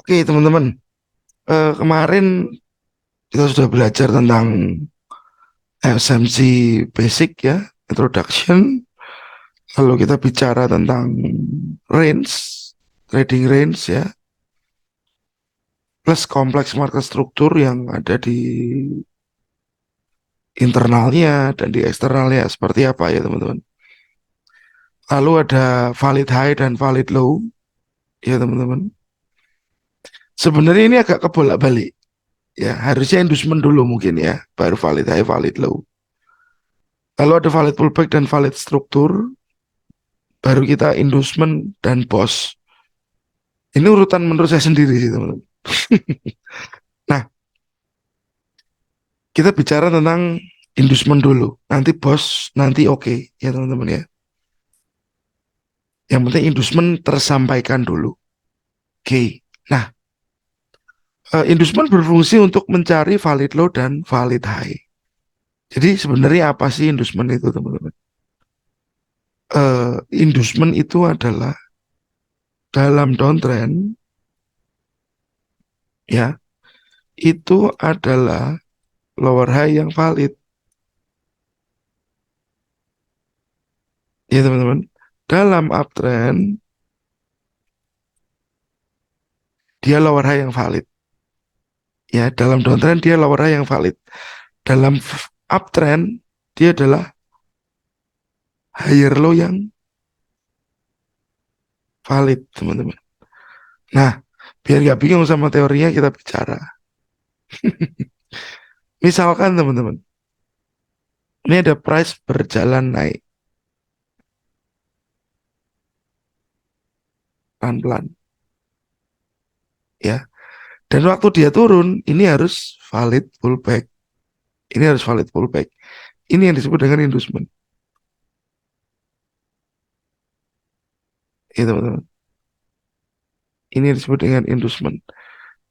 Oke, teman-teman. Kemarin kita sudah belajar tentang SMC basic ya, introduction. Lalu kita bicara tentang range, trading range ya, plus kompleks market struktur yang ada di internalnya dan di eksternalnya seperti apa ya, teman-teman. Lalu ada valid high dan valid low ya, teman-teman. Sebenarnya ini agak kebolak-balik ya, harusnya inducement dulu mungkin ya, baru valid high, valid low. Lalu ada valid pullback dan valid struktur, baru kita inducement dan boss. Ini urutan menurut saya sendiri sih, teman-teman. Nah, kita bicara tentang inducement dulu. Nanti boss, nanti oke ya, teman-teman ya. Yang penting inducement tersampaikan dulu. Oke. Nah, inducement berfungsi untuk mencari valid low dan valid high. Jadi sebenarnya apa sih inducement itu, teman-teman? Inducement itu adalah dalam downtrend ya, itu adalah lower high yang valid ya, teman-teman. Dalam uptrend dia lower high yang valid. Ya, dalam downtrend dia lower high yang valid. Dalam uptrend dia adalah higher low yang valid, teman-teman. Nah, biar gak bingung sama teorinya, kita bicara. Misalkan, teman-teman, ini ada price berjalan naik pelan-pelan ya. Dan waktu dia turun, ini harus valid pullback. Ini harus valid pullback. Ini yang disebut dengan inducement. Ya, teman-teman. Ini yang disebut dengan inducement.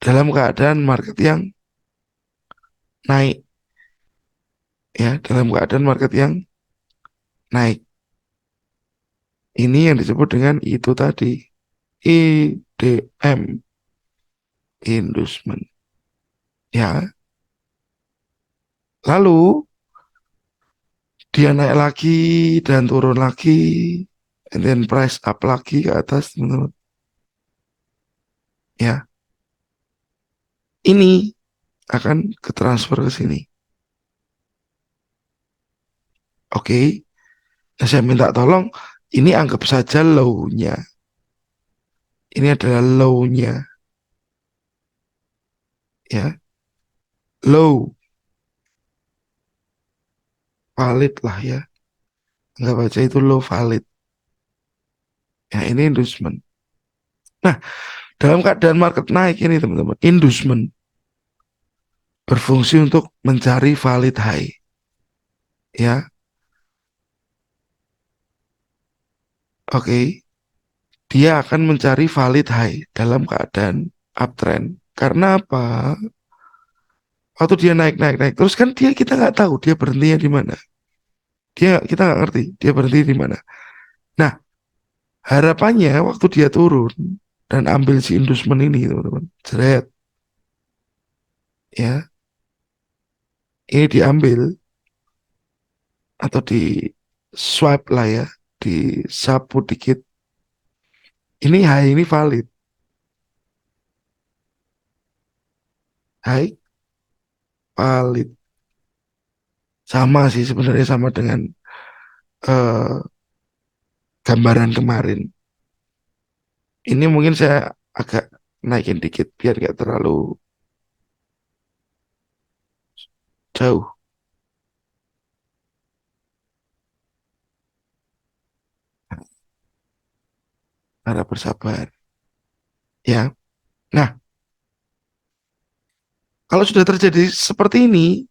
Dalam keadaan market yang naik. Ya, dalam keadaan market yang naik. Ini yang disebut dengan itu tadi. IDM, inducement. Ya, lalu dia naik lagi dan turun lagi, and then price up lagi ke atas, teman-teman. Ya, ini akan ke transfer ke sini. Oke, nah, saya minta tolong, ini anggap saja low-nya. Ini adalah low-nya, ya. Low, valid lah ya. Anggap aja itu low valid. Ya, ini inducement. Nah, dalam keadaan market naik ini, teman-teman, inducement berfungsi untuk mencari valid high. Ya, oke. Dia akan mencari valid high dalam keadaan uptrend. Karena apa? Waktu dia naik, naik, naik. Terus kan kita nggak tahu dia berhentinya di mana. Kita nggak ngerti dia berhenti di mana. Nah, harapannya waktu dia turun dan ambil si inducement ini, teman-teman. Jeret, ya. Ini diambil atau di swipe lah ya. Disapu dikit. Ini high ini valid. High valid. Sama sih sebenarnya, sama dengan eh, gambaran kemarin. Ini mungkin saya agak naikin dikit biar gak terlalu jauh. Harap bersabar. Ya. Nah, kalau sudah terjadi seperti ini,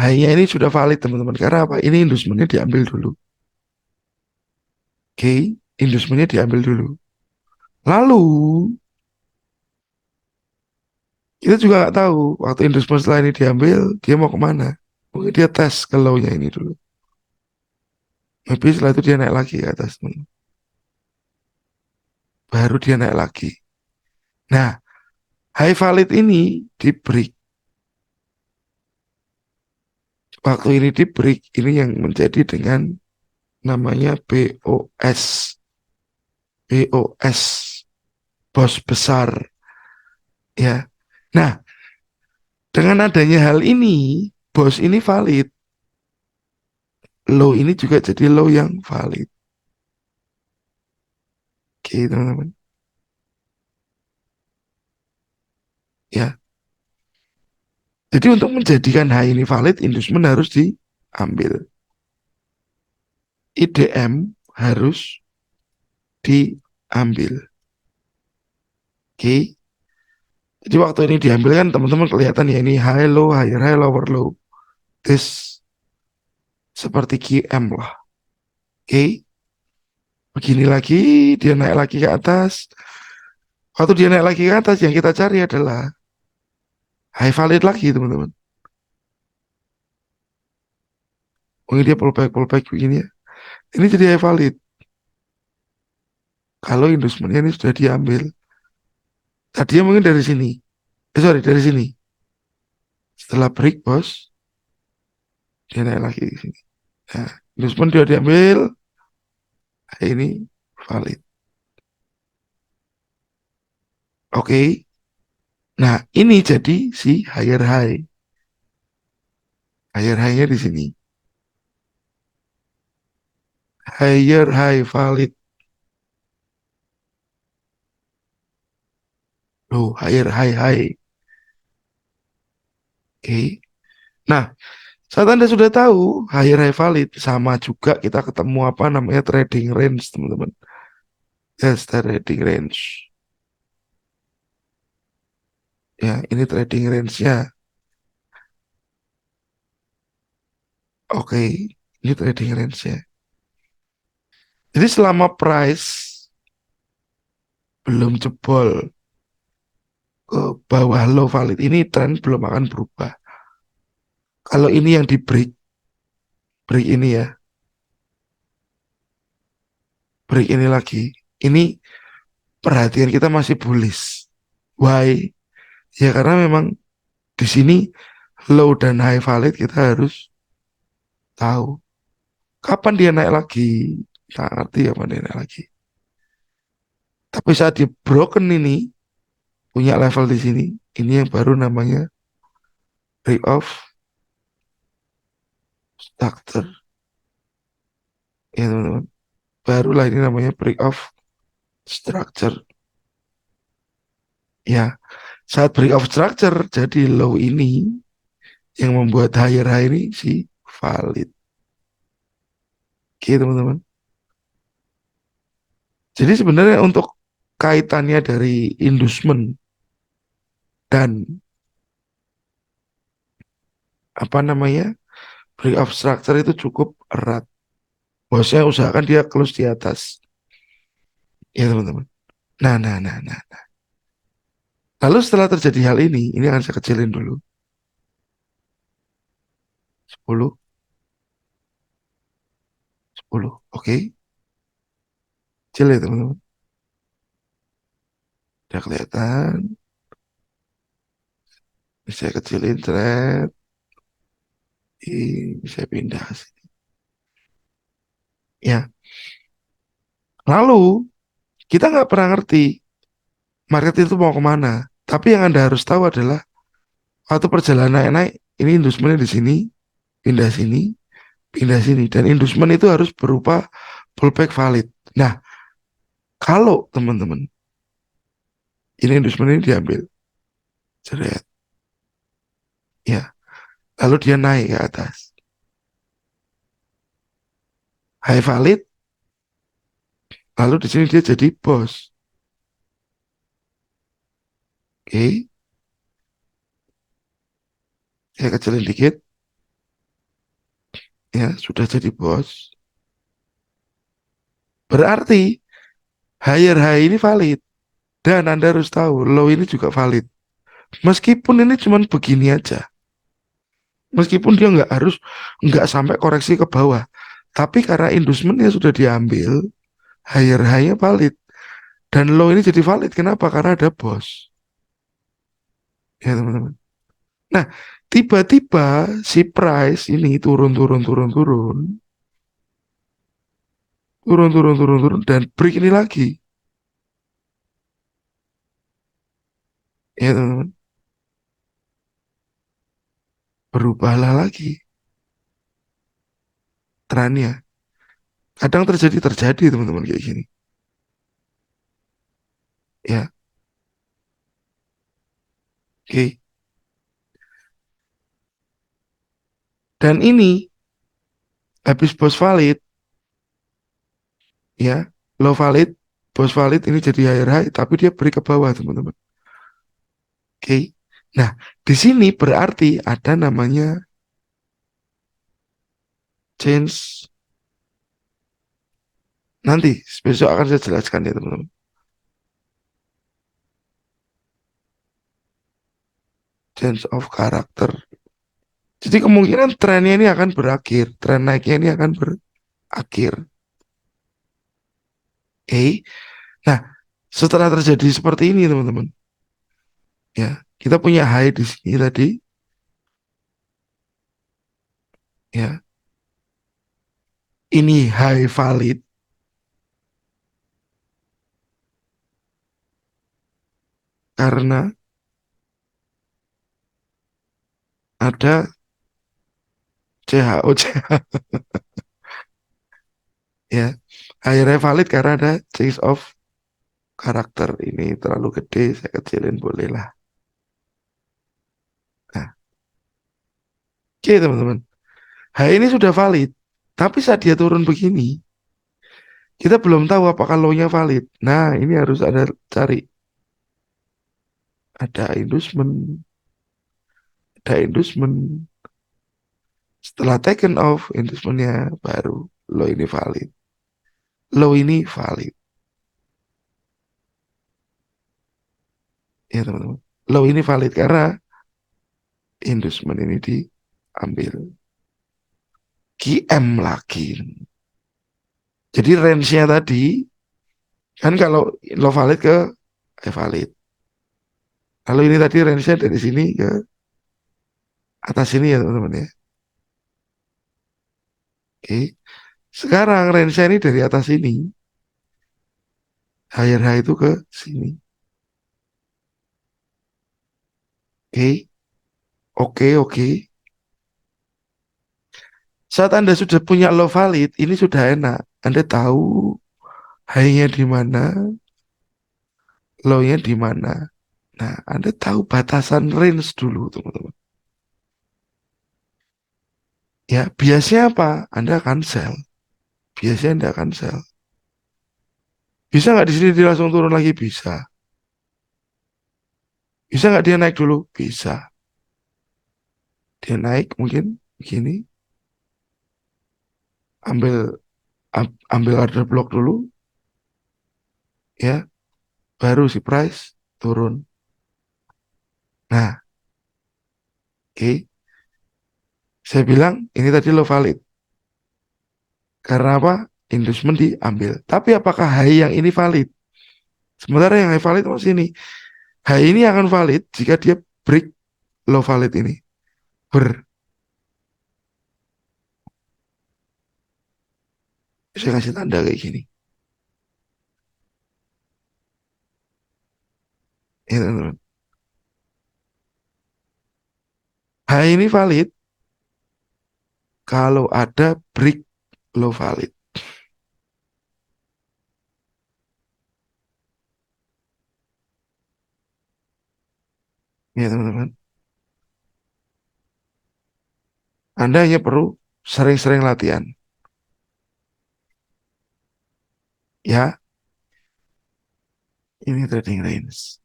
hanya ini sudah valid, teman-teman. Karena apa? Ini inducementnya diambil dulu. Oke, inducementnya diambil dulu. Lalu, kita juga nggak tahu waktu inducement setelah ini diambil, dia mau kemana. Mungkin dia tes ke low-nya ini dulu. Tapi setelah itu dia naik lagi ke atas, baru dia naik lagi. Nah, High valid ini di break. Waktu ini di break, ini yang menjadi dengan namanya BOS. BOS, bos besar. Ya. Nah, dengan adanya hal ini, bos ini valid. Low ini juga jadi low yang valid. Oke, teman-teman. Ya. Jadi untuk menjadikan high ini valid, inducement harus diambil. IDM harus diambil. Oke. Jadi waktu ini diambil kan teman-teman kelihatan ya ini high low, higher high, lower low. This seperti QM lah. Oke. Begini lagi, dia naik lagi ke atas. Waktu dia naik lagi ke atas, yang kita cari adalah high valid lagi, teman-teman. Mungkin dia pullback begini ya. Ini jadi high valid. Kalau inducementnya ini sudah diambil. Tadinya mungkin dari sini. Sorry, dari sini. Setelah break, bos, dia naik lagi di sini. Nah, inducement dia diambil. Ini valid. Oke. Nah, ini jadi si higher high. Higher high-nya di sini. Higher high valid. Loh, higher high high. Oke. Nah, saat Anda sudah tahu higher high valid, sama juga kita ketemu apa namanya trading range, teman-teman. Yes, trading range. Ya, ini trading range-nya. Oke, ini trading range-nya. Jadi selama price belum jebol ke bawah low valid, ini tren belum akan berubah. Kalau ini yang di break, break ini ya, break ini lagi, ini perhatian kita masih bullish. Why? Ya karena memang di sini low dan high valid kita harus tahu kapan dia naik lagi. Nggak ngerti kapan dia naik lagi. Tapi saat dia broken ini, punya level di sini, ini yang baru namanya break of structure. Ya teman-teman, barulah ini namanya break of structure. Ya, saat break of structure, jadi low ini yang membuat higher high ini si valid. Oke teman-teman. Jadi sebenarnya untuk kaitannya dari inducement dan apa namanya break of structure itu cukup erat. Bosnya usahakan dia close di atas. Ya teman-teman. Nah. Lalu setelah terjadi hal ini akan saya kecilin dulu. 10, 10. Oke. Kecil ya teman-teman. Udah kelihatan. Bisa kecilin thread. Bisa pindah ke sini. Ya. Lalu kita nggak pernah ngerti market itu mau kemana. Tapi yang Anda harus tahu adalah waktu perjalanan naik-naik, ini inducementnya di sini, pindah sini, pindah sini. Dan inducement itu harus berupa pullback valid. Nah, kalau teman-teman, ini inducement ini diambil. Jeret. Ya. Lalu dia naik ke atas. High valid. Lalu di sini dia jadi bos. Oke. Saya kecilin dikit. Ya, sudah jadi bos. Berarti higher high ini valid. Dan Anda harus tahu, low ini juga valid. Meskipun ini cuma begini aja. Meskipun dia nggak sampai koreksi ke bawah. Tapi karena inducementnya sudah diambil, higher high-nya valid. Dan low ini jadi valid. Kenapa? Karena ada bos. ya teman-teman. Nah, tiba-tiba si price ini turun turun turun turun turun turun turun turun dan break ini lagi, ya teman-teman. Berubahlah lagi trennya. Kadang terjadi terjadi teman-teman kayak gini. Ya, oke. Dan ini habis bos valid, ya, low valid, bos valid ini jadi higher high, tapi dia break ke bawah teman-teman. Oke. Nah, di sini berarti ada namanya change. Nanti besok akan saya jelaskan ya teman-teman. Change of character. Jadi kemungkinan trennya ini akan berakhir, tren naiknya ini akan berakhir. Oke. Nah, setelah terjadi seperti ini teman-teman, ya, kita punya high di sini tadi, ya. Ini high valid karena ada CHO, ya. Akhirnya valid karena ada change of karakter. Ini terlalu gede, saya kecilin boleh lah. Nah, oke teman-teman. H ini sudah valid, tapi saat dia turun begini, kita belum tahu apakah low-nya valid. Nah, ini harus ada cari. Ada inducement. Setelah taken off, inducementnya baru low ini valid. Low ini valid, ya teman-teman. Low ini valid karena inducement ini diambil. QM lagi. Jadi range-nya tadi kan kalau low valid ke high valid. Lalu ini tadi range-nya dari sini ke atas sini ya teman-teman ya. Oke. Sekarang range-nya ini dari atas sini. Higher high itu ke sini. Oke. Oke, oke. Saat Anda sudah punya low valid, ini sudah enak. Anda tahu high-nya di mana, low-nya di mana. Nah, Anda tahu batasan range dulu, teman-teman. Ya, biasanya apa? Anda akan sell. Biasanya Anda akan sell. Bisa nggak di sini dia langsung turun lagi? Bisa. Bisa nggak dia naik dulu? Bisa. Dia naik mungkin begini, ambil ambil order block dulu, ya, baru si price turun. Nah, oke, saya bilang ini tadi low valid. Karena apa? Inducement diambil. Tapi apakah high yang ini valid? Sementara yang high valid masih ini. High ini akan valid jika dia break low valid ini. Ber, saya kasih tanda kayak gini. Ya, teman-teman. High ini valid kalau ada break low valid. Ya, teman-teman. Anda hanya perlu sering-sering latihan. Ya, ini trading range.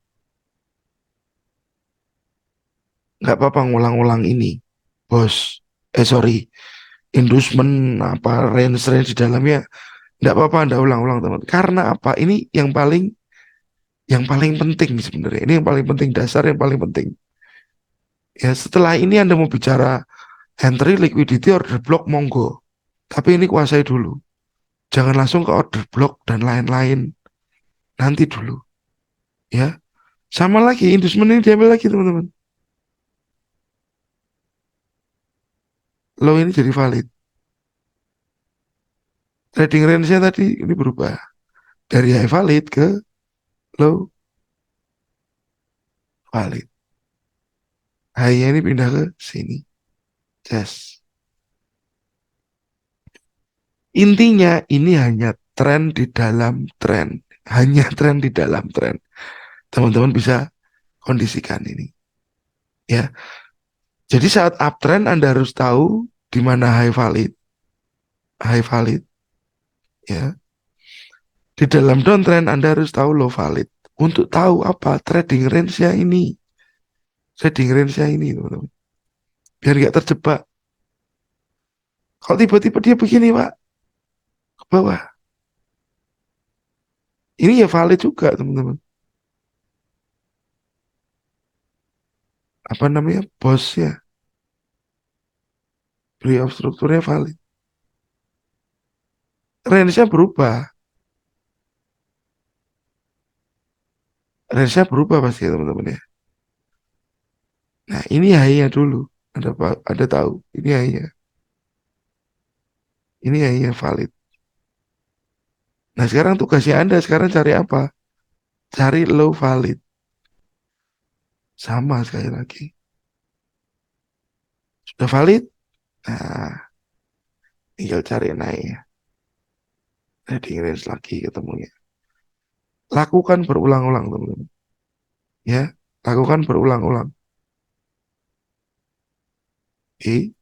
Nggak apa-apa ngulang-ulang ini, bos. Sorry, inducement apa range-range di dalamnya. Nggak apa-apa Anda ulang-ulang teman. Karena apa? Ini yang paling penting sebenarnya. Ini yang paling penting, dasar yang paling penting. Ya, setelah ini Anda mau bicara entry, liquidity, order block, monggo. Tapi ini kuasai dulu. Jangan langsung ke order block dan lain-lain. Nanti dulu. Ya, sama lagi, inducement ini diambil lagi teman-teman. low ini jadi valid. Trading range-nya tadi ini berubah dari high valid ke low valid. High-nya ini pindah ke sini. Yes. Intinya ini hanya tren di dalam tren. Hanya tren di dalam tren. Teman-teman bisa kondisikan ini. Ya. Jadi saat uptrend Anda harus tahu di mana high valid ya. Di dalam downtrend Anda harus tahu low valid untuk tahu apa trading range-nya ini. Trading range-nya ini, teman-teman. Biar nggak terjebak. Kalau tiba-tiba dia begini, Pak, ke bawah. Ini ya valid juga, teman-teman. Apa namanya? Bosnya, beli of strukturnya valid. Range-nya berubah. Range-nya berubah pasti ya, teman-teman ya. Nah, ini high-nya dulu. Ada tahu. Ini high-nya. Ini high-nya valid. Nah, sekarang tugasnya Anda sekarang cari apa? Cari low valid. Sama sekali lagi. Sudah valid? Nah, tinggal cari naik ya. Trading range lagi ketemunya. Lakukan berulang-ulang, teman-teman. Ya, lakukan berulang-ulang. Oke.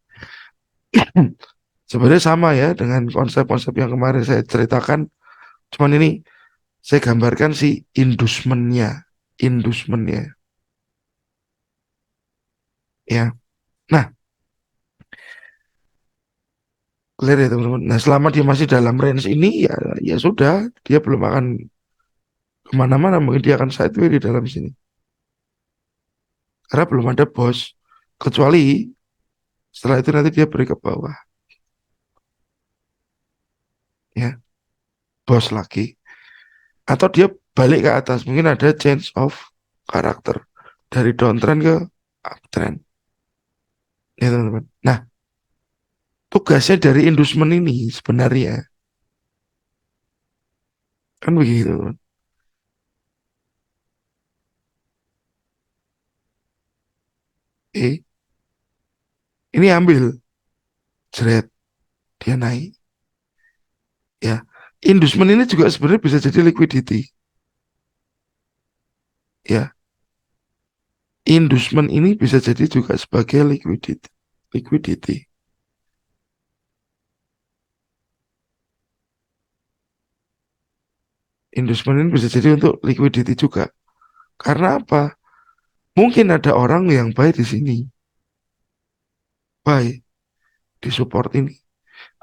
Sebenarnya sama ya dengan konsep-konsep yang kemarin saya ceritakan. Cuman ini saya gambarkan si inducementnya. Inducementnya. Ya. Nah, clear ya teman-teman. Nah, selama dia masih dalam range ini, ya ya sudah. Dia belum akan kemana-mana. Mungkin dia akan sideways di dalam sini. Karena belum ada bos. Kecuali setelah itu nanti dia break ke bawah. Ya, bos lagi. Atau dia balik ke atas. Mungkin ada change of karakter. Dari downtrend ke uptrend. Ya teman-teman. Nah, tugasnya dari inducement ini sebenarnya kan begitu, teman. Eh, ini ambil, jeret, dia naik. Ya, inducement ini juga sebenarnya bisa jadi liquidity. Ya, inducement ini bisa jadi juga sebagai liquidity. Liquidity. Inducement ini bisa jadi untuk liquidity juga. Karena apa? Mungkin ada orang yang buy di sini, buy di support ini.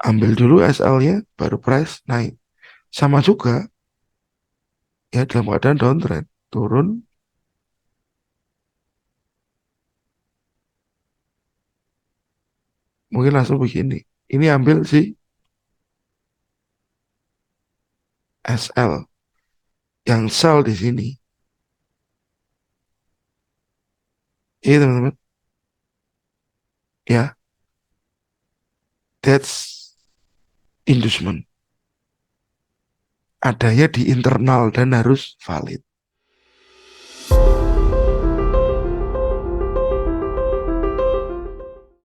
Ambil dulu SL-nya, baru price naik. Sama juga ya dalam keadaan downtrend, turun, mungkin langsung begini. Ini ambil si SL yang sell di sini. Iya teman-teman. Ya, that's inducement. Adanya di internal dan harus valid.